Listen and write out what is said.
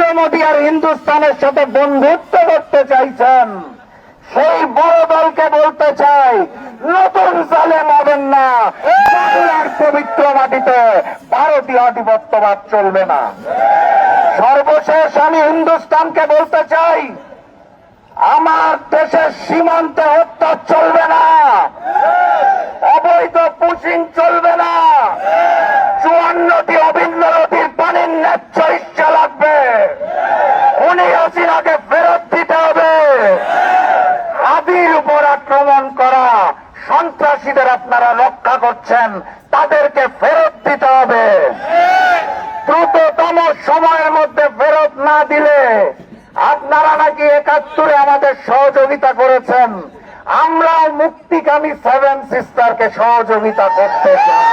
নরেন্দ্র মোদী আর হিন্দুস্তানের সাথে বন্ধুত্ব করতে চাইছেন, সেই বড় দলকে বলতে চাই, নতুন জালেম হবেন না। বাংলার পবিত্র মাটিতে ভারতীয় আধিপত্যবাদ চলবে না। সর্বশেষ আমি হিন্দুস্তানকে বলতে চাই, আমার দেশের সীমান্তে হত্যা চলবে না, অবৈধ পুশিং চলবে না, 54টি অভিন্ন নদীর পানির ন্যায্য ইচ্ছা লাগবে, উনি হাসিনাকে ফেরত দিতে হবে। হাদির উপর আক্রমণ করা সন্ত্রাসীদের আপনারা রক্ষা করছেন, তাদেরকে ফেরত দিতে হবে। দ্রুততম সময়ের মধ্যে ফেরত না দিলে, আপনারা নাকি 71-এ আমাদের সহযোগিতা করেছেন, আমরাও মুক্তিকামী 7 সিস্টারকে সহযোগিতা করতে চাই।